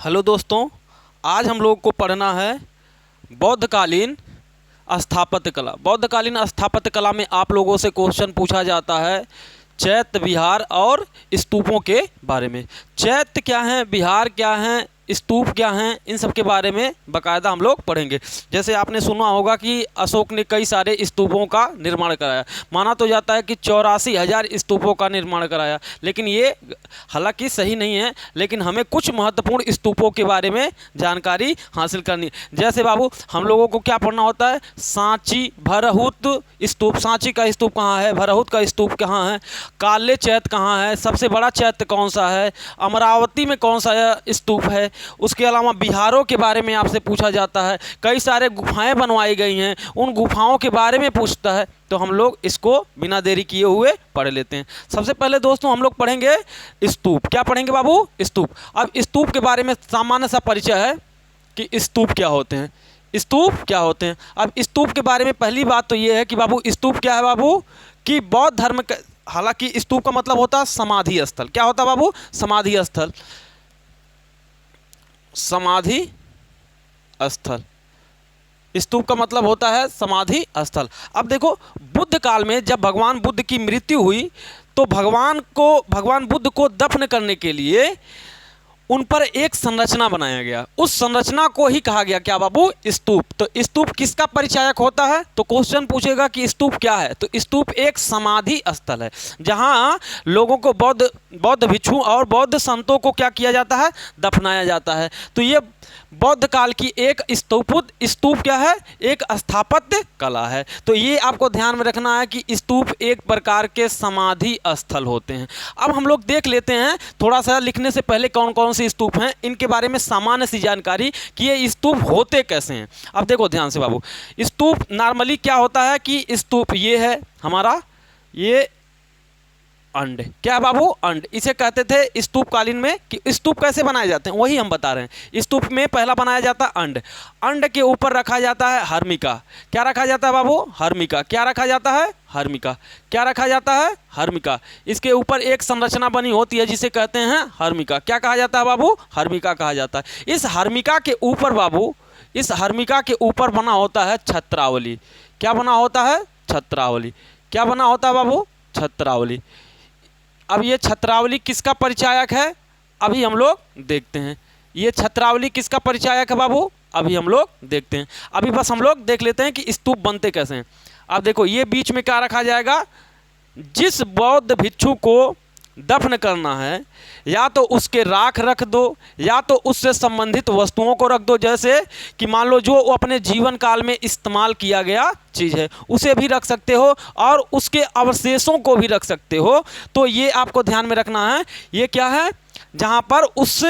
Hello दोस्तों, आज हम लोग को पढ़ना है बौद्धकालीन स्थापत्य कला। बौद्धकालीन स्थापत्य कला में आप लोगों से क्वेश्चन पूछा जाता है चैत्य विहार और स्तूपों के बारे में। चैत्य क्या है, विहार क्या है, स्तूप क्या हैं, इन सब के बारे में बाकायदा हम लोग पढ़ेंगे। जैसे आपने सुना होगा कि अशोक ने कई सारे स्तूपों का निर्माण कराया। माना तो जाता है कि 84,000 स्तूपों का निर्माण कराया, लेकिन ये हालांकि सही नहीं है। लेकिन हमें कुछ महत्वपूर्ण स्तूपों के बारे में जानकारी हासिल करनी। जैसे बाबू हम लोगों को क्या पढ़ना होता है, सांची भरहुत स्तूप। सांची का स्तूप कहाँ है, भरहुत का स्तूप कहाँ है, काले चैत्य कहाँ है, सबसे बड़ा चैत्य कौन सा है, अमरावती में कौन सा स्तूप है। उसके अलावा बिहारों के बारे में आपसे पूछा जाता है। कई सारे गुफाएं बनवाई गई हैं, उन गुफाओं के बारे में पूछता है। तो हम लोग इसको बिना देरी किए हुए पढ़ लेते हैं। सबसे पहले दोस्तों हम लोग पढ़ेंगे स्तूप। क्या पढ़ेंगे बाबू, स्तूप। अब स्तूप के बारे में सामान्य सा परिचय है कि स्तूप क्या होते हैं, स्तूप क्या होते हैं। अब स्तूप के बारे में पहली बात तो ये है कि बाबू स्तूप क्या है बाबू, कि बौद्ध धर्म का, हालांकि स्तूप का मतलब होता है समाधि स्थल। क्या होता है बाबू, समाधि स्थल। समाधि स्थल, स्तूप का मतलब होता है समाधि स्थल। अब देखो बुद्ध काल में जब भगवान बुद्ध की मृत्यु हुई तो भगवान बुद्ध को दफन करने के लिए उन पर एक संरचना बनाया गया। उस संरचना को ही कहा गया क्या बाबू, स्तूप। तो स्तूप किसका परिचायक होता है, तो क्वेश्चन पूछेगा कि स्तूप क्या है। तो स्तूप एक समाधि स्थल है जहां लोगों को बौद्ध भिक्षु और बौद्ध संतों को क्या किया जाता है, दफनाया जाता है। तो ये बौद्ध काल की एक स्तूप क्या है, एक स्थापत्य कला है। तो ये आपको ध्यान में रखना है कि स्तूप एक प्रकार के समाधि स्थल होते हैं। अब हम लोग देख लेते हैं थोड़ा सा लिखने से पहले कौन कौन से स्तूप हैं, इनके बारे में सामान्य सी जानकारी कि ये स्तूप होते कैसे हैं। अब देखो ध्यान से बाबू, स्तूप नॉर्मली क्या होता है कि स्तूप ये है हमारा, ये अंड। क्या है बाबू, अंड। इसे कहते थे स्तूप कालीन में कि स्तूप कैसे बनाए जाते हैं वही हम बता रहे हैं। स्तूप में पहला बनाया जाता है अंड। अंड के ऊपर रखा जाता है हर्मिका। क्या रखा जाता है बाबू, हर्मिका। क्या रखा जाता है, हर्मिका। क्या रखा जाता है, हर्मिका। इसके ऊपर एक संरचना बनी होती है जिसे कहते हैं हर्मिका। क्या कहा जाता है बाबू, हर्मिका कहा जाता है। इस हर्मिका के ऊपर बाबू, इस हर्मिका के ऊपर बना होता है छत्रावली। क्या बना होता है, छत्रावली। क्या बना होता है बाबू, छत्रावली। अब ये छत्रावली किसका परिचायक है, अभी हम लोग देखते हैं। ये छत्रावली किसका परिचायक है बाबू, अभी हम लोग देखते हैं। अभी बस हम लोग देख लेते हैं कि स्तूप बनते कैसे हैं। अब देखो ये बीच में क्या रखा जाएगा, जिस बौद्ध भिक्षु को दफन करना है या तो उसके राख रख दो या तो उससे संबंधित वस्तुओं को रख दो। जैसे कि मान लो जो वो अपने जीवन काल में इस्तेमाल किया गया चीज़ है उसे भी रख सकते हो और उसके अवशेषों को भी रख सकते हो। तो ये आपको ध्यान में रखना है। ये क्या है, जहाँ पर उस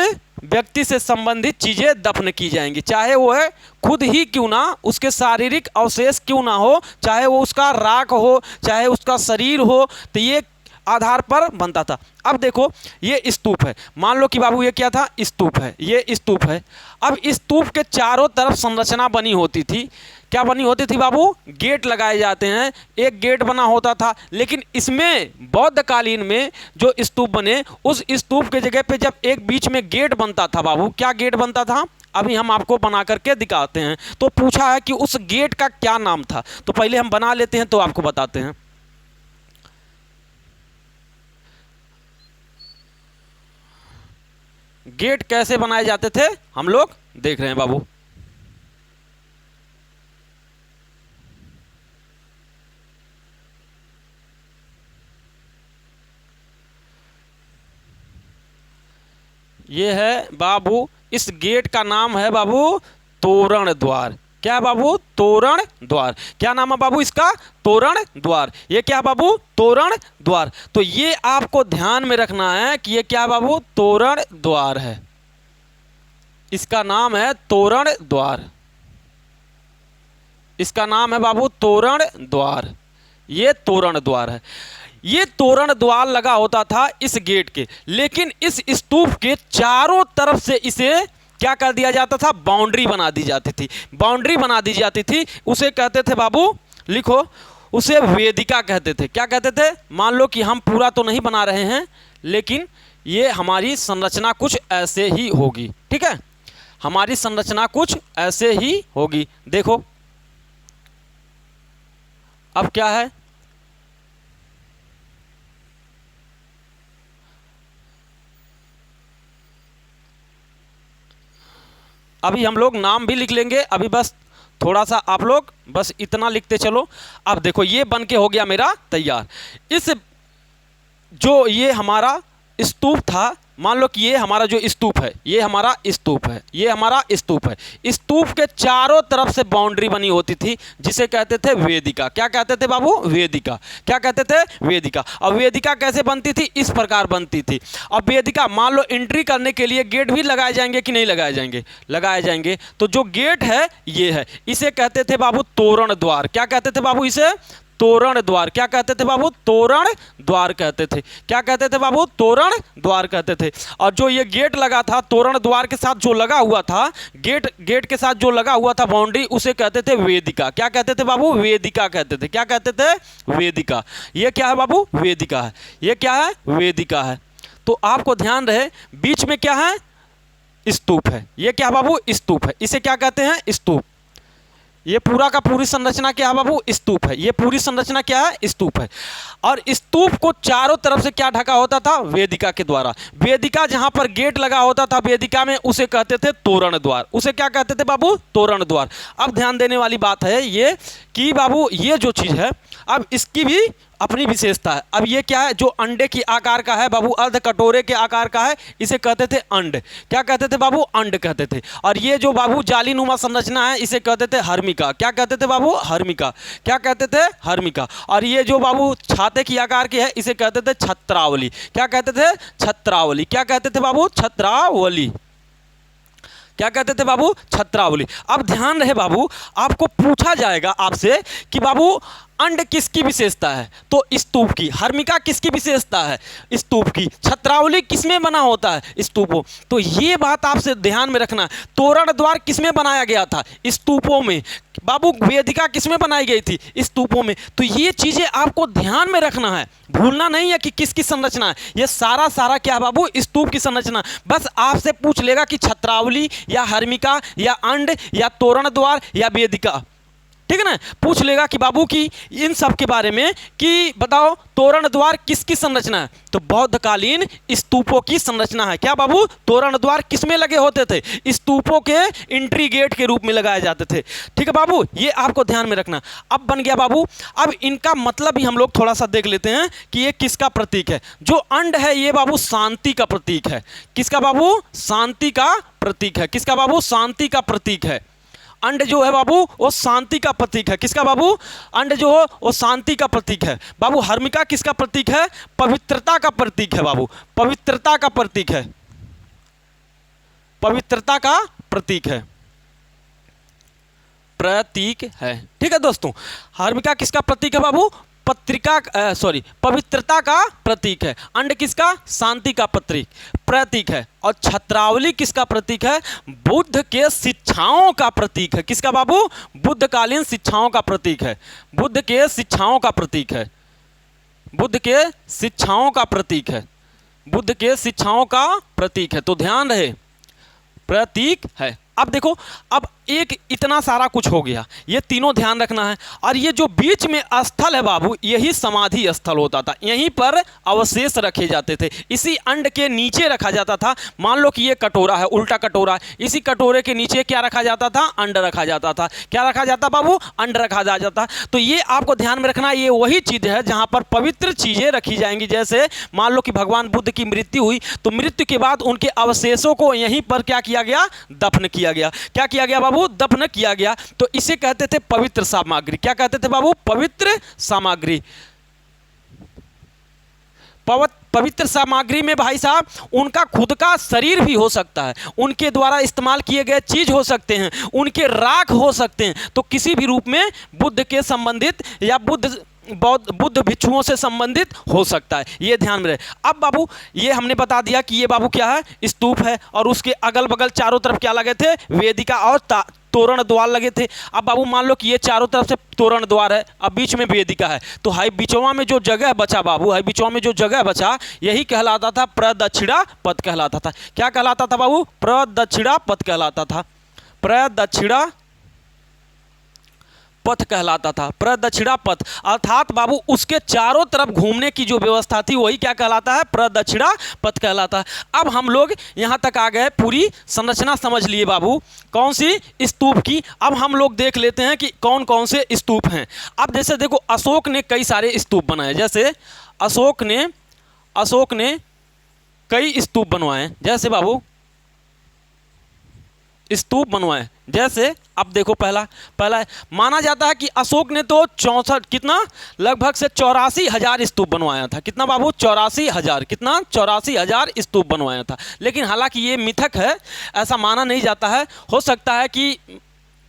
व्यक्ति से संबंधित चीज़ें दफन की जाएंगी, चाहे वो है खुद ही क्यों ना, उसके शारीरिक अवशेष क्यों ना हो, चाहे वो उसका राख हो, चाहे उसका शरीर हो। तो ये आधार पर बनता था। अब देखो ये स्तूप है, मान लो कि बाबू ये क्या था, स्तूप है, ये स्तूप है। अब स्तूप के चारों तरफ संरचना बनी होती थी। क्या बनी होती थी बाबू, गेट लगाए जाते हैं। एक गेट बना होता था। लेकिन इसमें बौद्ध कालीन में जो स्तूप बने, उस स्तूप के जगह पे जब एक बीच में गेट बनता था बाबू, क्या गेट बनता था, अभी हम आपको बना करके दिखाते हैं। तो पूछा है कि उस गेट का क्या नाम था, तो पहले हम बना लेते हैं तो आपको बताते हैं। गेट कैसे बनाए जाते थे हम लोग देख रहे हैं बाबू। ये है बाबू, इस गेट का नाम है बाबू तोरण द्वार। क्या है बाबू, तोरण द्वार। क्या नाम है बाबू इसका, तोरण द्वार। ये क्या है बाबू, तोरण द्वार। तो ये आपको ध्यान में रखना है कि ये क्या है बाबू, तोरण द्वार है। इसका नाम है तोरण द्वार। इसका नाम है बाबू तोरण द्वार। ये तोरण द्वार है। ये तोरण द्वार लगा होता था इस गेट के, लेकिन इस स्तूप के चारों तरफ से इसे क्या कर दिया जाता था, बाउंड्री बना दी जाती थी। बाउंड्री बना दी जाती थी, उसे कहते थे बाबू, लिखो, उसे वेदिका कहते थे। क्या कहते थे, मान लो कि हम पूरा तो नहीं बना रहे हैं, लेकिन ये हमारी संरचना कुछ ऐसे ही होगी। ठीक है, हमारी संरचना कुछ ऐसे ही होगी। देखो अब क्या है, अभी हम लोग नाम भी लिख लेंगे, अभी बस थोड़ा सा आप लोग बस इतना लिखते चलो। अब देखो ये बन के हो गया मेरा तैयार। इस जो ये हमारा स्तूप था, मान लो कि ये हमारा जो स्तूप है, ये हमारा स्तूप है, ये हमारा स्तूप है। स्तूप के चारों तरफ से बाउंड्री बनी होती थी जिसे कहते थे वेदिका। क्या कहते थे बाबू? वेदिका। क्या कहते थे? वेदिका। अब वेदिका कैसे बनती थी? इस प्रकार बनती थी। अब वेदिका मान लो एंट्री करने के लिए गेट भी लगाए जाएंगे कि नहीं लगाए जाएंगे? लगाए जाएंगे। तो जो गेट है ये है, इसे कहते थे बाबू तोरण द्वार। क्या कहते थे बाबू? इसे तोरण द्वार। क्या कहते थे बाबू? तोरण द्वार कहते थे। क्या कहते थे बाबू? तोरण द्वार कहते थे। और जो ये गेट लगा था तोरण द्वार के साथ जो लगा हुआ था, गेट के साथ जो लगा हुआ था बाउंड्री, उसे कहते थे वेदिका। क्या कहते थे बाबू? वेदिका कहते थे। क्या कहते थे? वेदिका। ये क्या है बाबू? वेदिका है। ये क्या है? वेदिका है। तो आपको ध्यान रहे बीच में क्या है? स्तूप है। ये क्या बाबू? स्तूप है। इसे क्या कहते हैं? स्तूप। ये पूरा का पूरी संरचना क्या है बाबू? स्तूप है। ये पूरी संरचना क्या है? स्तूप है। और स्तूप को चारों तरफ से क्या ढका होता था? वेदिका के द्वारा। वेदिका जहां पर गेट लगा होता था वेदिका में, उसे कहते थे तोरण द्वार। उसे क्या कहते थे बाबू? तोरण द्वार। अब ध्यान देने वाली बात है ये कि बाबू ये जो चीज है, अब इसकी भी अपनी विशेषता है। अब ये क्या है? जो अंडे की आकार का है बाबू, अर्ध कटोरे के आकार का है, इसे कहते थे अंड। क्या कहते थे बाबू? अंड कहते थे। और ये जो बाबू जालीनुमा संरचना है, इसे कहते थे हर्मिका। क्या कहते थे बाबू? हर्मिका। क्या कहते थे? हर्मिका। और ये जो बाबू छाते की आकार की है, इसे कहते थे छत्रावली। क्या कहते थे? छत्रावली। क्या कहते थे बाबू? छत्रावली। क्या कहते थे बाबू? छत्रावली। अब ध्यान रहे बाबू, आपको पूछा जाएगा आपसे कि बाबू अंड किसकी विशेषता है? तो स्तूप की। हर्मिका किसकी विशेषता है? स्तूप की। छत्रावली किसमें बना होता है? स्तूपों। तो ये बात आपसे ध्यान में रखना। तोरण द्वार किसमें बनाया गया था? स्तूपों में। बाबू वेदिका किसमें बनाई गई थी? स्तूपों में। तो ये चीजें आपको ध्यान में रखना है, भूलना नहीं है कि किसकी संरचना है। ये सारा क्या बाबू? स्तूप की संरचना। बस आपसे पूछ लेगा कि छत्रावली या हर्मिका या अंड या तोरण द्वार या वेदिका, ठीक है ना? पूछ लेगा कि बाबू की इन सब के बारे में कि बताओ तोरण द्वार किसकी संरचना है? तो बौद्धकालीन स्तूपों की संरचना है। क्या बाबू? तोरण द्वार किसमें लगे होते थे? स्तूपों के एंट्री गेट के रूप में लगाए जाते थे। ठीक है बाबू, ये आपको ध्यान में रखना। अब बन गया बाबू, अब इनका मतलब भी हम लोग थोड़ा सा देख लेते हैं कि ये किसका प्रतीक है। जो अंड है ये बाबू शांति का प्रतीक है। किसका बाबू? शांति का प्रतीक है। किसका बाबू? शांति का प्रतीक है। अंड जो है बाबू वो शांति का प्रतीक है। किसका बाबू? अंड जो है वो शांति का प्रतीक है। बाबू हर्मिका किसका प्रतीक है? पवित्रता का प्रतीक है बाबू। पवित्रता का प्रतीक है। पवित्रता का प्रतीक है। प्रतीक है। ठीक है दोस्तों, हर्मिका किसका प्रतीक है बाबू? पवित्रता का प्रतीक है। अंड किसका? शांति का प्रतीक है। और छत्रावली किसका प्रतीक है? बुद्ध के शिक्षाओं का प्रतीक है। किसका बाबू? बुद्धकालीन शिक्षाओं का प्रतीक है। बुद्ध के शिक्षाओं का प्रतीक है। बुद्ध के शिक्षाओं का प्रतीक है। बुद्ध के शिक्षाओं का प्रतीक है। तो ध्यान रहे, प्रतीक है। अब देखो, अब एक इतना सारा कुछ हो गया, ये तीनों ध्यान रखना है। और ये जो बीच में स्थल है बाबू, यही समाधि स्थल होता था। यहीं पर अवशेष रखे जाते थे। इसी अंड के नीचे रखा जाता था। मान लो कि ये कटोरा है, उल्टा कटोरा है, इसी कटोरे के नीचे क्या रखा जाता था? अंड रखा जाता था। क्या रखा जाता बाबू? अंड रखा जाता। तो ये आपको ध्यान में रखना, ये वही चीज है जहां पर पवित्र चीजें रखी जाएंगी। जैसे मान लो कि भगवान बुद्ध की मृत्यु हुई, तो मृत्यु के बाद उनके अवशेषों को यहीं पर क्या किया गया? दफन किया गया। क्या किया गया बाबू? दफन किया गया। तो इसे कहते थे पवित्र सामग्री। क्या कहते थे बाबू? पवित्र सामग्री। पवित्र सामग्री में भाई साहब उनका खुद का शरीर भी हो सकता है, उनके द्वारा इस्तेमाल किए गए चीज हो सकते हैं, उनके राख हो सकते हैं। तो किसी भी रूप में बुद्ध के संबंधित या बुद्ध भिक्षुओं से संबंधित हो सकता है। ये ध्यान में रहे। अब बाबू ये हमने बता दिया कि ये बाबू क्या है? स्तूप है। और उसके अगल बगल चारों तरफ क्या लगे थे? वेदिका और तोरण द्वार लगे थे। अब बाबू मान लो कि ये चारों तरफ से तोरण द्वार है, अब बीच में वेदिका है, तो हाई बिचवा में जो जगह बचा बाबू, हाई बिचवा में जो जगह बचा यही कहलाता था प्रदक्षिणा पथ कहलाता था। क्या कहलाता था बाबू? प्रदक्षिणा पथ कहलाता था। प्रदक्षिणा पथ कहलाता था, प्रदक्षिणा पथ, अर्थात बाबू उसके चारों तरफ घूमने की जो व्यवस्था थी वही क्या कहलाता है? प्रदक्षिणा पथ कहलाता है। अब हम लोग यहाँ तक आ गए, पूरी संरचना समझ लिए बाबू कौन सी? स्तूप की। अब हम लोग देख लेते हैं कि कौन कौन से स्तूप हैं। अब जैसे देखो अशोक ने कई सारे स्तूप बनाए, जैसे अशोक ने कई स्तूप बनवाए, जैसे बाबू स्तूप बनवाए, जैसे अब देखो पहला माना जाता है कि अशोक ने तो 64 कितना लगभग से 84,000 स्तूप बनवाया था। कितना बाबू? 84,000। कितना? 84,000 स्तूप बनवाया था। लेकिन हालांकि ये मिथक है, ऐसा माना नहीं जाता है। हो सकता है कि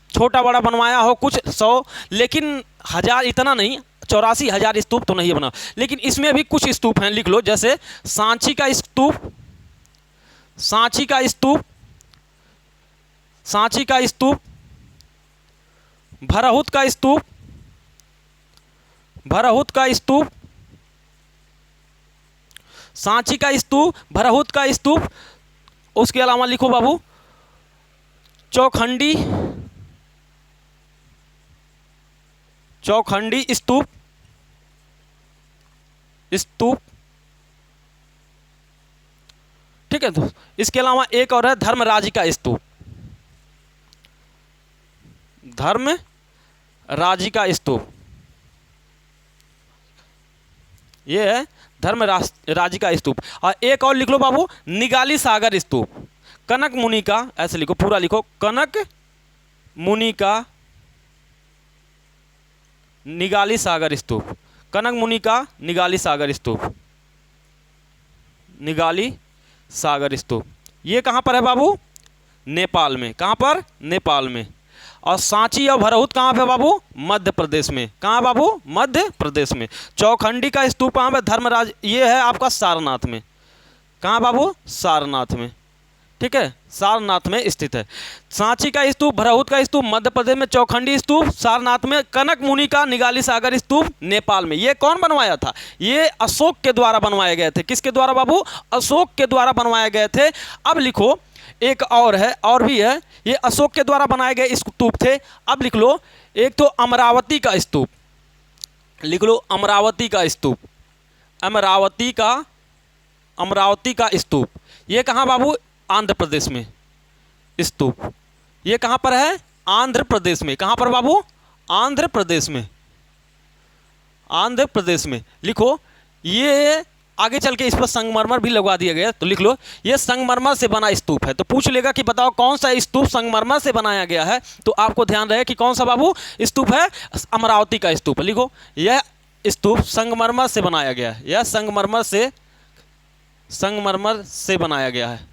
छोटा बड़ा बनवाया हो कुछ 100, लेकिन हजार इतना नहीं, 84,000 स्तूप तो नहीं बना। लेकिन इसमें भी कुछ स्तूप हैं, लिख लो, जैसे सांची का स्तूप, सांची का स्तूप, सांची का स्तूप, भरहुत का स्तूप, भरहुत का स्तूप, सांची का स्तूप, भरहुत का स्तूप। उसके अलावा लिखो बाबू चौखंडी, चौखंडी स्तूप, स्तूप, ठीक है। तो इसके अलावा एक और है धर्मराज का स्तूप, धर्मराज का स्तूप, ये है धर्मराज का स्तूप। और एक और लिख लो बाबू निगाली सागर स्तूप, कनक मुनि का, ऐसे लिखो, पूरा लिखो, कनक मुनि का निगाली सागर स्तूप, कनक मुनि का निगाली सागर स्तूप, निगाली सागर स्तूप। ये कहाँ पर है बाबू? नेपाल में। कहाँ पर? नेपाल में। और सांची और भरहुत कहाँ पे बाबू? मध्य प्रदेश में। कहाँ बाबू? मध्य प्रदेश में। चौखंडी का स्तूप कहाँ पे? धर्मराज, ये है आपका सारनाथ में। कहाँ बाबू? सारनाथ में, ठीक है, सारनाथ में स्थित है। सांची का स्तूप, भरहुत का स्तूप मध्य प्रदेश में, चौखंडी स्तूप सारनाथ में, कनक मुनि का निगाली सागर स्तूप नेपाल में। ये कौन बनवाया था? ये अशोक के द्वारा बनवाए गए थे। किसके द्वारा बाबू? अशोक के द्वारा बनवाए गए थे। अब लिखो एक और है, और भी है, ये अशोक के द्वारा बनाए गए स्तूप थे। अब लिख लो एक तो अमरावती का स्तूप, लिख लो अमरावती का स्तूप, अमरावती का स्तूप। ये कहाँ बाबू? आंध्र प्रदेश में स्तूप। ये कहाँ पर है? आंध्र प्रदेश में। कहाँ पर बाबू? आंध्र प्रदेश में, आंध्र प्रदेश में। लिखो ये आगे चल के इस पर संगमरमर भी लगवा दिया गया, तो लिख लो ये संगमरमर से बना स्तूप है। तो पूछ लेगा कि बताओ कौन सा स्तूप संगमरमर से बनाया गया है, तो आपको ध्यान रहे कि कौन सा बाबू स्तूप है? अमरावती का स्तूप। लिखो यह स्तूप संगमरमर से बनाया गया है, यह संगमरमर से बनाया गया है,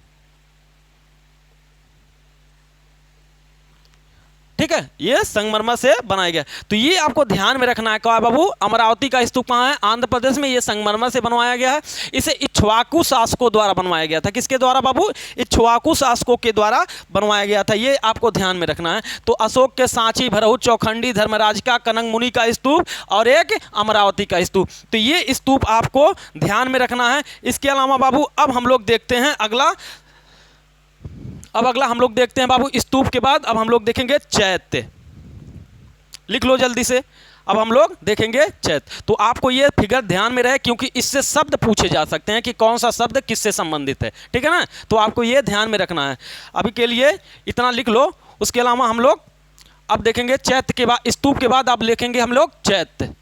ठीक है, ये संगमरमर से बनाया गया। तो ये आपको ध्यान में रखना है। कहा बाबू? अमरावती का स्तूप कहाँ है? आंध्र प्रदेश में। ये संगमरमर से बनवाया गया है। इसे इक्ष्वाकु शासकों द्वारा बनवाया गया था। किसके द्वारा बाबू? इक्ष्वाकु शासकों के द्वारा बनवाया गया था। ये आपको ध्यान में रखना है। तो अशोक के सांची, भरहुत, चौखंडी, धर्मराज का, कनक मुनि का स्तूप और एक अमरावती का स्तूप। तो ये स्तूप आपको ध्यान में रखना है। इसके अलावा बाबू अब हम लोग देखते हैं अगला, हम लोग देखते हैं बाबू स्तूप के बाद अब हम लोग देखेंगे चैत्य। लिख लो जल्दी से, अब हम लोग देखेंगे चैत्य। तो आपको ये फिगर ध्यान में रहे, क्योंकि इससे शब्द पूछे जा सकते हैं कि कौन सा शब्द किससे संबंधित है, ठीक है ना। तो आपको ये ध्यान में रखना है। अभी के लिए इतना लिख लो। उसके अलावा हम लोग अब देखेंगे चैत्य के बाद, स्तूप के बाद अब लिखेंगे हम लोग चैत्य।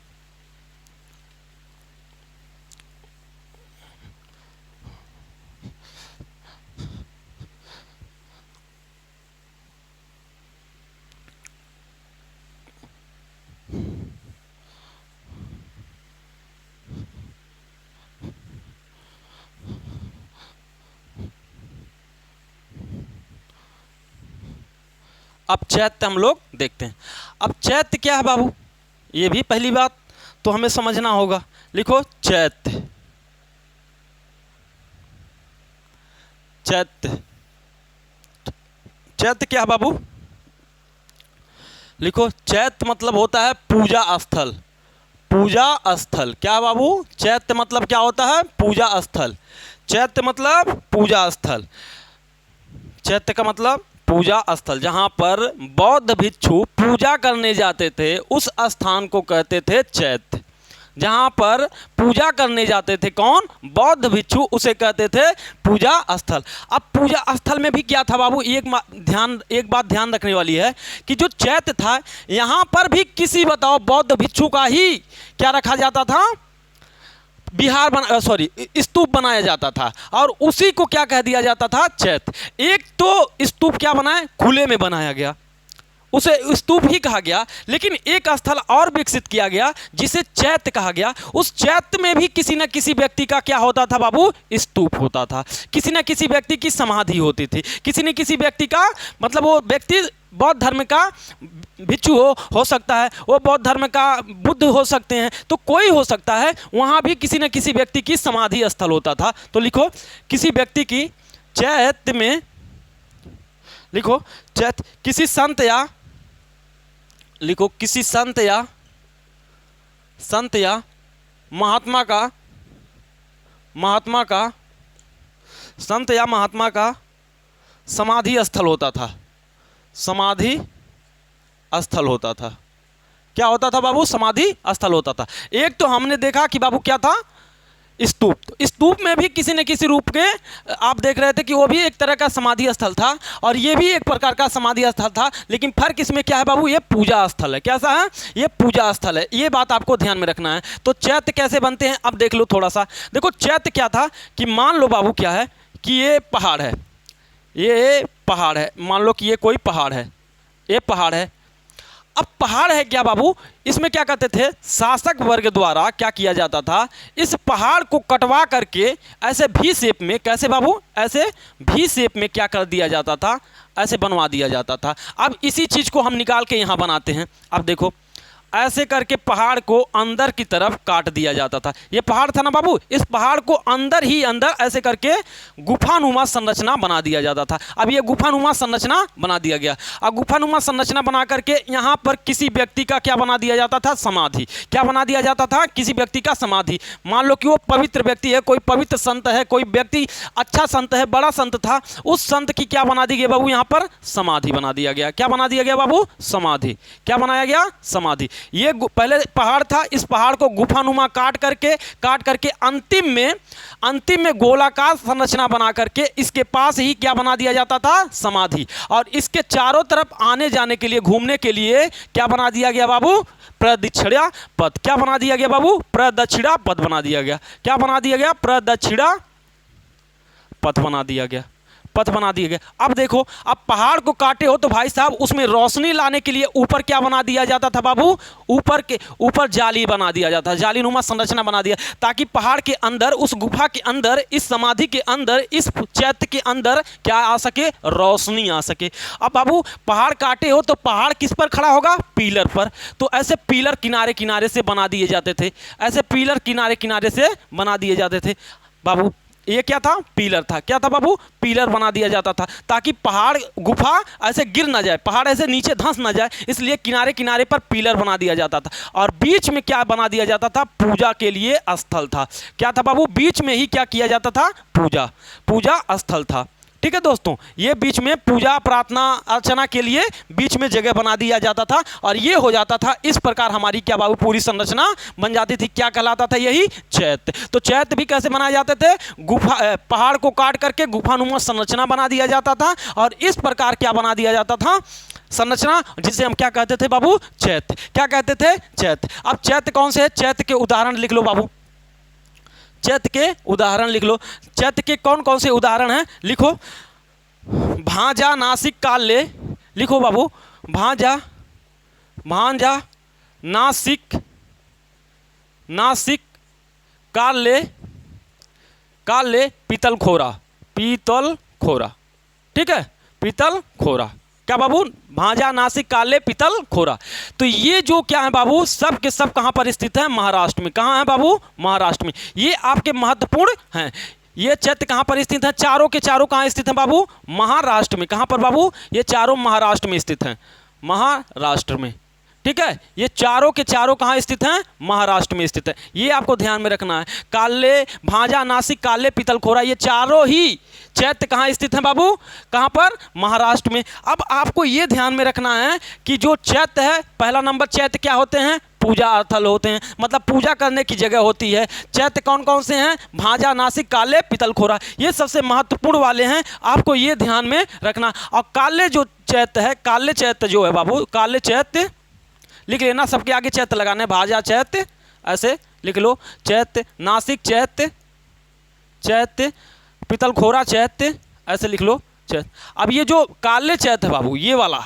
अब चैत्य हम लोग देखते हैं। अब चैत्य क्या है बाबू? ये भी पहली बात तो हमें समझना होगा। लिखो चैत्य, चैत्य, चैत्य क्या है बाबू? लिखो चैत्य मतलब होता है पूजा स्थल। पूजा स्थल क्या बाबू? चैत्य मतलब क्या होता है? पूजा स्थल। चैत्य मतलब पूजा स्थल। चैत्य का मतलब पूजा स्थल। जहाँ पर बौद्ध भिक्षु पूजा करने जाते थे उस स्थान को कहते थे चैत्य। जहाँ पर पूजा करने जाते थे कौन? बौद्ध भिक्षु, उसे कहते थे पूजा स्थल। अब पूजा स्थल में भी क्या था बाबू? एक बात ध्यान रखने वाली है कि जो चैत्य था यहाँ पर भी किसी बताओ बौद्ध भिक्षु का ही क्या रखा जाता था? स्तूप बनाया जाता था और उसी को क्या कह दिया जाता था? चैत्य। एक तो स्तूप क्या बनाए? खुले में बनाया गया, उसे स्तूप ही कहा गया। लेकिन एक स्थल और विकसित किया गया जिसे चैत्य कहा गया। उस चैत्य में भी किसी न किसी व्यक्ति का क्या होता था बाबू? स्तूप होता था। किसी न किसी व्यक्ति की समाधि होती थी। किसी न किसी व्यक्ति का मतलब वो व्यक्ति बौद्ध धर्म का भिक्षु हो सकता है, वो बौद्ध धर्म का बुद्ध हो सकते हैं, तो कोई हो सकता है। वहाँ भी किसी न किसी व्यक्ति की समाधि स्थल होता था। तो लिखो किसी व्यक्ति की चैत्य में, लिखो चैत्य किसी संत या, लिखो किसी संत या महात्मा का समाधि स्थल होता था। समाधि स्थल होता था। क्या होता था बाबू? समाधि स्थल होता था। एक तो हमने देखा कि बाबू क्या था? स्तूप। तो स्तूप में भी किसी न किसी रूप के आप देख रहे थे कि वो भी एक तरह का समाधि स्थल था और ये भी एक प्रकार का समाधि स्थल था। लेकिन फर्क इसमें क्या है बाबू? ये पूजा स्थल है। कैसा है? ये पूजा स्थल है। ये बात आपको ध्यान में रखना है। तो चैत्य कैसे बनते हैं अब देख लो थोड़ा सा। देखो चैत्य क्या था कि मान लो बाबू क्या है कि ये पहाड़ है, ये पहाड़ है, मान लो कि ये कोई पहाड़ है, ये पहाड़ है। अब पहाड़ है क्या बाबू? इसमें क्या कहते थे? शासक वर्ग द्वारा क्या किया जाता था? इस पहाड़ को कटवा करके ऐसे भी शेप में, कैसे बाबू? ऐसे भी शेप में क्या कर दिया जाता था? ऐसे बनवा दिया जाता था। अब इसी चीज़ को हम निकाल के यहाँ बनाते हैं। अब देखो ऐसे करके पहाड़ को अंदर की तरफ काट दिया जाता था। ये पहाड़ था ना बाबू, इस पहाड़ को अंदर ही अंदर ऐसे करके गुफानुमा संरचना बना दिया जाता था। अब ये गुफानुमा संरचना बना दिया गया। अब गुफानुमा संरचना बना करके यहाँ पर किसी व्यक्ति का क्या बना दिया जाता था? समाधि। क्या बना दिया जाता था? किसी व्यक्ति का समाधि। मान लो कि वो पवित्र व्यक्ति है, कोई पवित्र संत है, कोई व्यक्ति अच्छा संत है, बड़ा संत था, उस संत की क्या बना दी गई बाबू? यहाँ पर समाधि बना दिया गया। क्या बना दिया गया बाबू? समाधि। क्या बनाया गया? समाधि। ये पहले पहाड़ था, इस पहाड़ को गुफानुमा काट करके अंतिम में गोलाकार संरचना बना करके इसके पास ही क्या बना दिया जाता था? समाधि। और इसके चारों तरफ आने जाने के लिए, घूमने के लिए क्या बना दिया गया बाबू? प्रदक्षिणा पथ। क्या बना दिया गया बाबू? प्रदक्षिणा पथ बना दिया गया। क्या बना दिया गया? प्रदक्षिणा पथ बना दिया गया। पथ बना दिए गए। अब देखो, अब पहाड़ को काटे हो तो भाई साहब उसमें रोशनी लाने के लिए ऊपर क्या बना दिया जाता था बाबू? ऊपर जाली बना दिया जाता है, जालीनुमा संरचना बना दिया, ताकि पहाड़ के अंदर, उस गुफा के अंदर, इस समाधि के अंदर, इस चैत्य के अंदर क्या आ सके? रोशनी आ सके। अब बाबू पहाड़ काटे हो तो पहाड़ किस पर खड़ा होगा? पिलर पर। तो ऐसे पिलर किनारे किनारे से बना दिए जाते थे, ऐसे पिलर किनारे किनारे से बना दिए जाते थे बाबू। ये क्या था? पिलर था। क्या था बाबू? पिलर बना दिया जाता था, ताकि पहाड़ गुफा ऐसे गिर ना जाए, पहाड़ ऐसे नीचे धंस ना जाए, इसलिए किनारे किनारे पर पिलर बना दिया जाता था। और बीच में क्या बना दिया जाता था? पूजा के लिए स्थल था। क्या था बाबू? बीच में ही क्या किया जाता था? पूजा स्थल था। ठीक है दोस्तों, ये बीच में पूजा प्रार्थना अर्चना के लिए बीच में जगह बना दिया जाता था और ये हो जाता था। इस प्रकार हमारी क्या बाबू पूरी संरचना बन जाती थी। क्या कहलाता था? यही चैत्य। तो चैत्य भी कैसे बनाए जाते थे? गुफा, पहाड़ को काट करके गुफानुमा संरचना बना दिया जाता था और इस प्रकार क्या बना दिया जाता था? संरचना, जिसे हम क्या कहते थे बाबू? चैत्य। क्या कहते थे? चैत्य। अब चैत्य कौन से है? चैत्य के उदाहरण लिख लो बाबू। चैत्य के उदाहरण लिख लो। चैत्य के कौन कौन से उदाहरण हैं? लिखो। भांजा नासिक काले, लिखो बाबू। भांजा नासिक काले पीतल खोरा। ठीक है, पीतल खोरा। क्या बाबू? भांजा नासिक काले पीतल खोरा। तो ये जो क्या है बाबू, सब के सब कहां पर स्थित है? महाराष्ट्र में। कहां है बाबू? महाराष्ट्र में। ये आपके महत्वपूर्ण हैं। ये चैत्य कहां पर स्थित है? चारों के चारों कहां स्थित हैं बाबू? महाराष्ट्र में। कहां पर बाबू? ये चारों महाराष्ट्र में स्थित हैं। महाराष्ट्र में। ठीक है, ये चारों के चारों कहाँ स्थित हैं? महाराष्ट्र में स्थित है। ये आपको ध्यान में रखना है। काले, भांजा, नासिक, काले, पितलखोरा, ये चारों ही चैत्य कहाँ स्थित हैं बाबू? कहाँ पर? महाराष्ट्र में। अब आपको ये ध्यान में रखना है कि जो चैत्य है, पहला नंबर चैत्य क्या होते हैं? पूजा स्थल होते हैं, मतलब पूजा करने की जगह होती है। चैत्य कौन कौन से हैं? भांजा, नासिक, काले, पितलखोरा, ये सबसे महत्वपूर्ण वाले हैं, आपको ये ध्यान में रखना। और काले जो चैत्य है, काले चैत्य जो है बाबू, काले चैत्य लिख लेना, सबके आगे चैत्य लगाना है। भांजा चैत्य ऐसे लिख लो, चैत्य, नासिक चैत्य, चैत्य, पितलखोरा चैत्य ऐसे लिख लो, चैत्य। अब ये जो काले चैत्य है बाबू, ये वाला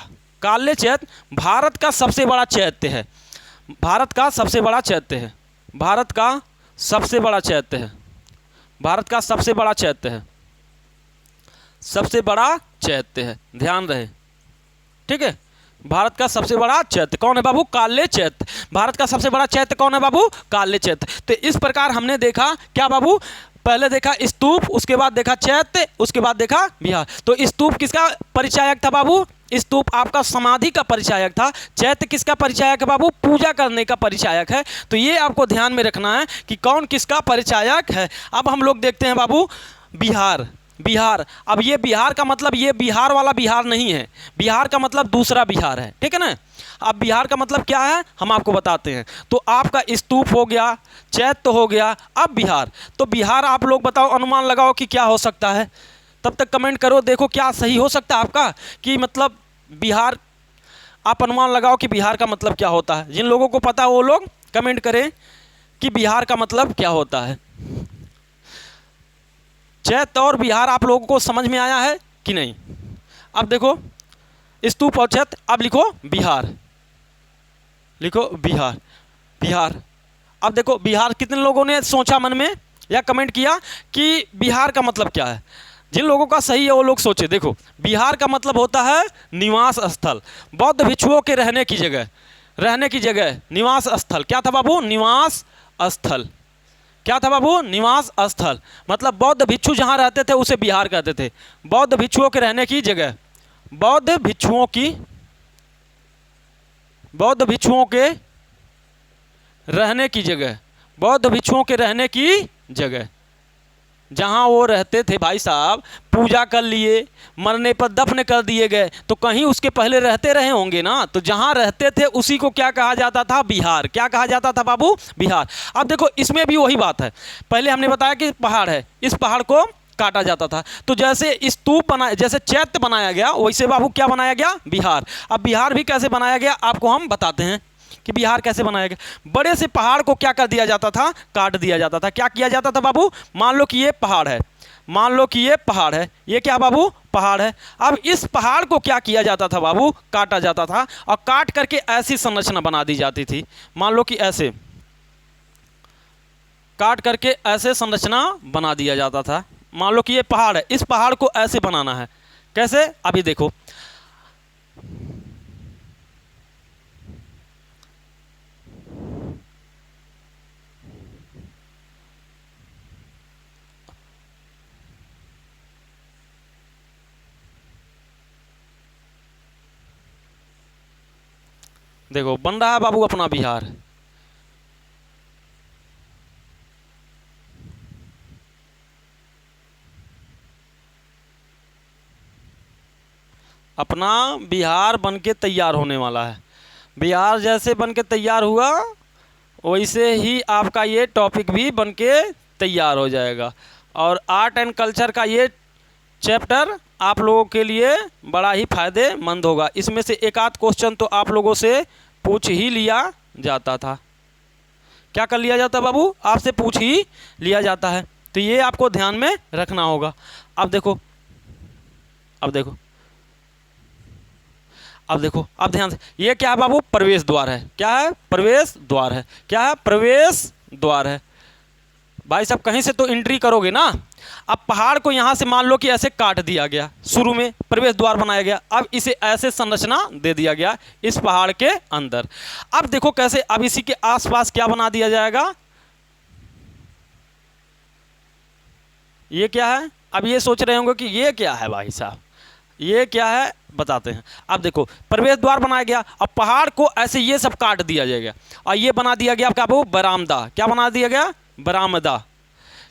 काले चैत्य भारत का सबसे बड़ा चैत्य है। भारत का सबसे बड़ा चैत्य है। भारत का सबसे बड़ा चैत्य है। भारत का सबसे बड़ा चैत्य है। सबसे बड़ा चैत्य है, ध्यान रहे। ठीक है, भारत का सबसे बड़ा चैत्य कौन है बाबू? काले चैत्य। भारत का सबसे बड़ा चैत्य कौन है बाबू? काले चैत्य। तो इस प्रकार हमने देखा क्या बाबू? पहले देखा स्तूप, उसके बाद देखा चैत्य, उसके बाद देखा विहार। तो स्तूप किसका परिचायक था बाबू? स्तूप आपका समाधि का परिचायक था। चैत्य किसका परिचायक है बाबू? पूजा करने का परिचायक है। तो ये आपको ध्यान में रखना है कि कौन किसका परिचायक है। अब हम लोग देखते हैं बाबू बिहार। बिहार, अब ये बिहार का मतलब ये बिहार वाला बिहार नहीं है, बिहार का मतलब दूसरा बिहार है। ठीक है ना? अब बिहार का मतलब क्या है हम आपको बताते हैं। तो आपका स्तूप हो गया, चैत्य हो गया, अब बिहार। तो बिहार आप लोग बताओ, अनुमान लगाओ कि क्या हो सकता है। तब तक कमेंट करो, देखो क्या सही हो सकता है आपका कि मतलब बिहार। आप अनुमान लगाओ कि बिहार का मतलब क्या होता है। जिन लोगों को पता है वो लोग कमेंट करें कि बिहार का मतलब क्या होता है। चैत्य और बिहार आप लोगों को समझ में आया है कि नहीं? अब देखो स्तूप और चैत्य, अब लिखो बिहार, लिखो बिहार। बिहार, अब देखो बिहार कितने लोगों ने सोचा मन में या कमेंट किया कि बिहार का मतलब क्या है। जिन लोगों का सही है वो लोग सोचे। देखो बिहार का मतलब होता है निवास स्थल, बौद्ध भिक्षुओं के रहने की जगह। रहने की जगह, निवास स्थल। क्या था बाबू? निवास स्थल। क्या था बाबू? निवास स्थल। मतलब बौद्ध भिक्षु जहाँ रहते थे उसे बिहार कहते थे। बौद्ध भिक्षुओं के रहने की जगह, बौद्ध भिक्षुओं की, बौद्ध भिक्षुओं के रहने की जगह, बौद्ध भिक्षुओं के रहने की जगह जहाँ वो रहते थे भाई साहब, पूजा कर लिए, मरने पर दफन कर दिए गए, तो कहीं उसके पहले रहते रहे होंगे ना। तो जहाँ रहते थे उसी को क्या कहा जाता था? बिहार। क्या कहा जाता था बाबू? बिहार। अब देखो इसमें भी वही बात है, पहले हमने बताया कि पहाड़ है, इस पहाड़ को काटा जाता था। तो जैसे स्तूप बनाया, जैसे चैत्य बनाया गया, वैसे बाबू क्या बनाया गया? बिहार। अब बिहार भी कैसे बनाया गया आपको हम बताते हैं कि बिहार कैसे बनाया गया। बड़े से पहाड़ को क्या कर दिया जाता था? काट दिया जाता था। क्या किया जाता था बाबू? मान लो कि ये पहाड़ है, मान लो कि ये पहाड़ है, ये क्या बाबू? पहाड़ है। अब इस पहाड़ को क्या किया जाता था बाबू? काटा जाता था, और काट करके ऐसी संरचना बना दी जाती थी। मान लो कि ऐसे काट करके ऐसे संरचना बना दिया जाता था। मान लो कि ये पहाड़ है, इस पहाड़ को ऐसे बनाना है। कैसे? अभी देखो, देखो बन रहा है बाबू अपना बिहार। अपना बिहार बन के तैयार होने वाला है। बिहार जैसे बन के तैयार हुआ वैसे ही आपका ये टॉपिक भी बन के तैयार हो जाएगा। और आर्ट एंड कल्चर का ये चैप्टर आप लोगों के लिए बड़ा ही फायदेमंद होगा। इसमें से एक आध क्वेश्चन तो आप लोगों से पूछ ही लिया जाता था। क्या कर लिया जाता बाबू? आपसे पूछ ही लिया जाता है। तो ये आपको ध्यान में रखना होगा। अब देखो, अब देखो, अब देखो, अब ध्यान से, ये क्या है बाबू? प्रवेश द्वार है। क्या है? प्रवेश द्वार है। क्या है? प्रवेश द्वार है। भाई साहब कहीं से तो एंट्री करोगे ना। अब पहाड़ को यहाँ से मान लो कि ऐसे काट दिया गया, शुरू में प्रवेश द्वार बनाया गया, अब इसे ऐसे संरचना दे दिया गया इस पहाड़ के अंदर। अब देखो कैसे, अब इसी के आसपास क्या बना दिया जाएगा? ये क्या है? अब ये सोच रहे होंगे कि ये क्या है भाई साहब, ये क्या है बताते हैं। अब देखो प्रवेश द्वार बनाया गया, अब पहाड़ को ऐसे ये सब काट दिया जाएगा और ये बना दिया गया क्या बाबू, बरामदा। क्या बना दिया गया, बरामदा।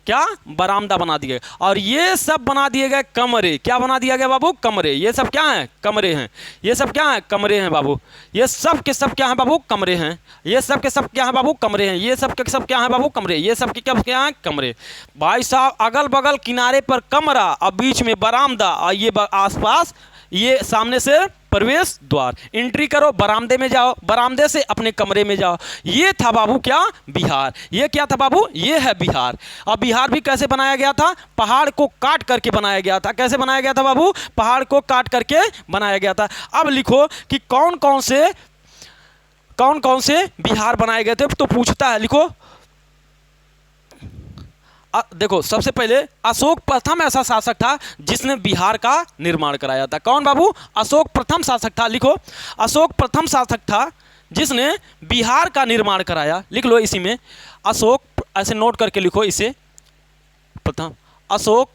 क्या, बरामदा बना दिया गया। और ये सब बना दिए गए कमरे। क्या बना दिया गया बाबू, कमरे। ये सब क्या हैं, कमरे हैं। ये सब क्या हैं, कमरे हैं बाबू। ये सब के सब क्या हैं बाबू, कमरे हैं। ये सब के सब क्या हैं बाबू, कमरे हैं। ये सब के सब क्या हैं बाबू, कमरे। ये सब के क्या हैं, कमरे। भाई साहब अगल बगल किनारे पर कमरा और बीच में बरामदा और ये आसपास ये सामने से प्रवेश द्वार। एंट्री करो, बरामदे में जाओ, बरामदे से अपने कमरे में जाओ। ये था बाबू क्या, बिहार। ये क्या था बाबू, ये है बिहार। और बिहार भी कैसे बनाया गया था, पहाड़ को काट करके बनाया गया था। कैसे बनाया गया था बाबू, पहाड़ को काट करके बनाया गया था। अब लिखो कि कौन कौन से बिहार बनाए गए थे, तो पूछता है, लिखो। देखो सबसे पहले अशोक प्रथम ऐसा शासक था जिसने बिहार का निर्माण कराया था। कौन बाबू, अशोक प्रथम शासक था। लिखो, अशोक प्रथम शासक था जिसने बिहार का निर्माण कराया। लिख लो इसी में, अशोक, ऐसे नोट करके लिखो इसे, प्रथम अशोक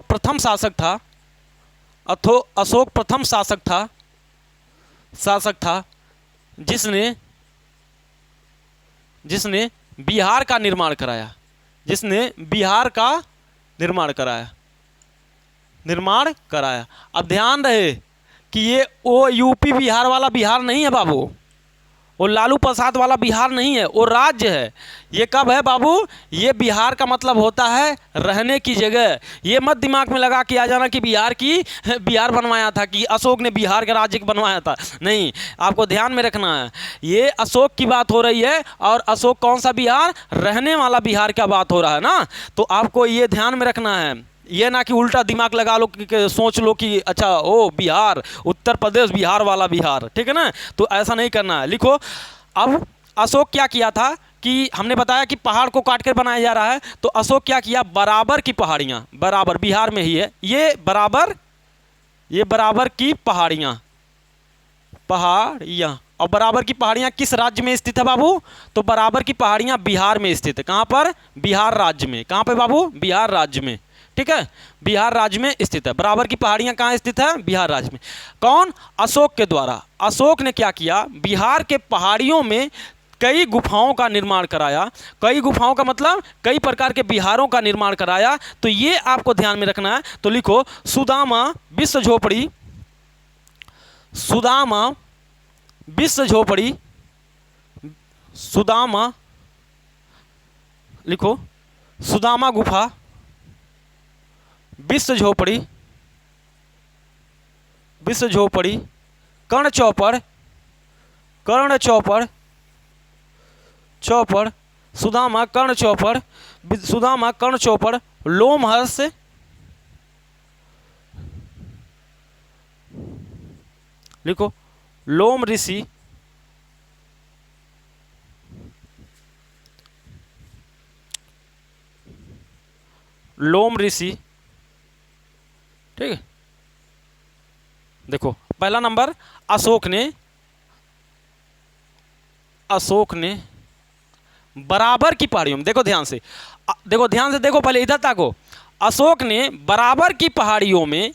प्रथम शासक था, अशोक प्रथम शासक था जिसने बिहार का निर्माण कराया। जिसने बिहार का निर्माण कराया। अब ध्यान रहे कि ये वो यूपी बिहार वाला बिहार नहीं है बाबू, वो लालू प्रसाद वाला बिहार नहीं है, वो राज्य है। ये कब है बाबू, ये बिहार का मतलब होता है रहने की जगह। ये मत दिमाग में लगा के आ जाना कि बिहार बनवाया था, कि अशोक ने बिहार के राज्य को बनवाया था। नहीं, आपको ध्यान में रखना है, ये अशोक की बात हो रही है। और अशोक कौन सा बिहार, रहने वाला बिहार का बात हो रहा है ना। तो आपको ये ध्यान में रखना है, ये ना कि उल्टा दिमाग लगा लो कि सोच लो कि अच्छा ओ बिहार, उत्तर प्रदेश बिहार वाला बिहार, ठीक है ना। तो ऐसा नहीं करना है। लिखो, अब अशोक क्या किया था कि हमने बताया कि पहाड़ को काट कर बनाया जा रहा है, तो अशोक क्या किया, बराबर की पहाड़ियाँ, बराबर बिहार में ही है ये बराबर की पहाड़ियाँ। और बराबर की पहाड़ियाँ किस राज्य में स्थित है बाबू, तो बराबर की पहाड़ियाँ बिहार में स्थित है। कहाँ पर, बिहार राज्य में। कहाँ पे बाबू, बिहार राज्य में, ठीक है, बिहार राज्य में स्थित है। बराबर की पहाड़ियां कहाँ स्थित है, बिहार राज्य में। कौन, अशोक के द्वारा। अशोक ने क्या किया, बिहार के पहाड़ियों में कई गुफाओं का निर्माण कराया। कई गुफाओं का मतलब कई प्रकार के बिहारों का निर्माण कराया। तो ये आपको ध्यान में रखना है। तो लिखो, सुदामा विश्व झोपड़ी, सुदामा विश्व झोपड़ी, सुदामा, लिखो, सुदामा गुफा, विश्व झोपड़ी, कर्ण चौपड़, सुदामा कर्ण चौपड़, लोमहर्ष, लिखो, लोम ऋषि, ठीक है। देखो पहला नंबर, अशोक ने बराबर की पहाड़ियों में, देखो ध्यान से, देखो पहले इधर ताको। अशोक ने बराबर की पहाड़ियों में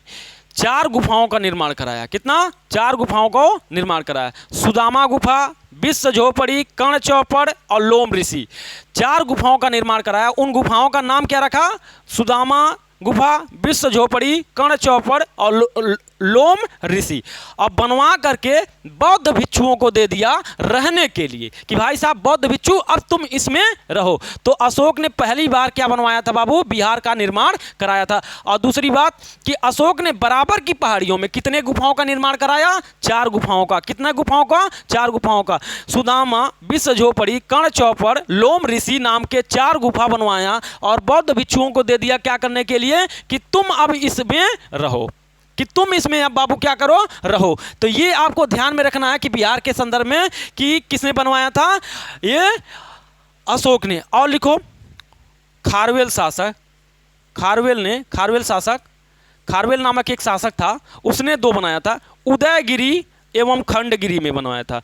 4 गुफाओं का निर्माण कराया। कितना, 4 गुफाओं को निर्माण कराया। सुदामा गुफा, विश्व झोपड़ी, कर्ण चौपड़ और लोम ऋषि, 4 गुफाओं का निर्माण कराया। उन गुफाओं का नाम क्या रखा, सुदामा गुफा, विश्व झोपड़ी, कर्ण चौपड़ और लोम ऋषि। अब बनवा करके बौद्ध भिक्षुओं को दे दिया रहने के लिए, कि भाई साहब बौद्ध भिक्षु अब तुम इसमें रहो। तो अशोक ने पहली बार क्या बनवाया था बाबू, बिहार का निर्माण कराया था। और दूसरी बात कि अशोक ने बराबर की पहाड़ियों में कितने गुफाओं का निर्माण कराया, 4 गुफाओं का। कितने गुफाओं का, 4 गुफाओं का। सुदामा, विश्व झोपड़ी, कर्ण चौपड़, लोम ऋषि नाम के 4 गुफा बनवाया और बौद्ध भिक्षुओं को दे दिया क्या करने के लिए, कि तुम अब इसमें रहो, कि तुम इसमें अब बाबू क्या करो, रहो। तो ये आपको ध्यान में रखना है कि बिहार के संदर्भ में कि किसने बनवाया था, ये अशोक ने। और लिखो, खारवेल नामक एक शासक था, उसने 2 बनाया था। उदयगिरी एवं खंडगिरी में बनवाया था।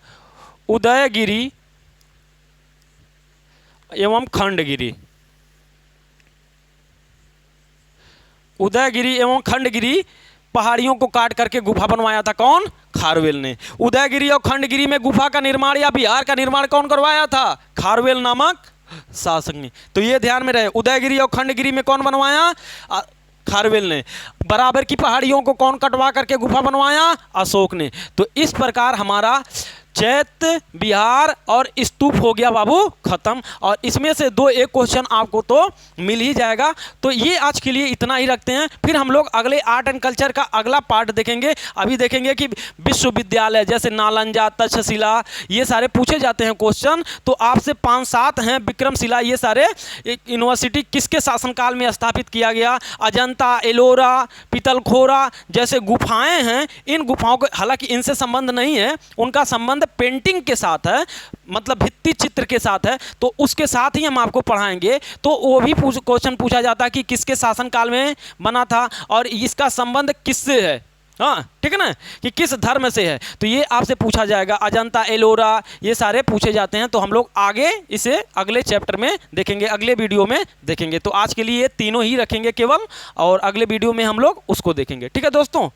उदयगिरी एवं खंडगिरी, उदयगिरी एवं खंडगिरी पहाड़ियों को काट करके गुफा बनवाया था। कौन? खारवेल ने। उदयगिरी और खंडगिरी में गुफा का निर्माण या विहार का निर्माण कौन करवाया था? खारवेल नामक शासक ने। तो ये ध्यान में रहे, उदयगिरी और खंडगिरी में कौन बनवाया? खारवेल ने। बराबर की पहाड़ियों को कौन कटवा करके गुफा बनवाया? अशोक ने। तो इस प्रकार हमारा चैत्य, विहार और स्तूप हो गया बाबू खत्म। और इसमें से 2-1 क्वेश्चन आपको तो मिल ही जाएगा। तो ये आज के लिए इतना ही रखते हैं, फिर हम लोग अगले आर्ट एंड कल्चर का अगला पार्ट देखेंगे। अभी देखेंगे कि विश्वविद्यालय जैसे नालंदा, तक्षशिला, ये सारे पूछे जाते हैं क्वेश्चन। तो आपसे 5-7 हैं, विक्रमशिला, ये सारे यूनिवर्सिटी किसके शासनकाल में स्थापित किया गया? अजंता, एलोरा, पितलखोरा जैसे गुफाएं हैं, इन गुफाओं को, हालांकि इनसे संबंध नहीं है, उनका संबंध पेंटिंग के साथ है, मतलब भित्ति चित्र के साथ है, तो उसके साथ ही हम आपको पढ़ाएंगे। तो वो भी क्वेश्चन पूछा जाता है कि किसके शासनकाल में बना था और इसका संबंध किससे है। हाँ, ठीक है ना, कि किस धर्म से है। तो ये आपसे पूछा जाएगा। अजंता, एलोरा, ये सारे पूछे जाते हैं। तो हम लोग आगे इसे अगले चैप्टर में देखेंगे, अगले वीडियो में देखेंगे। तो आज के लिए ये तीनों ही रखेंगे केवल, और अगले वीडियो में हम लोग उसको देखेंगे। ठीक है दोस्तों।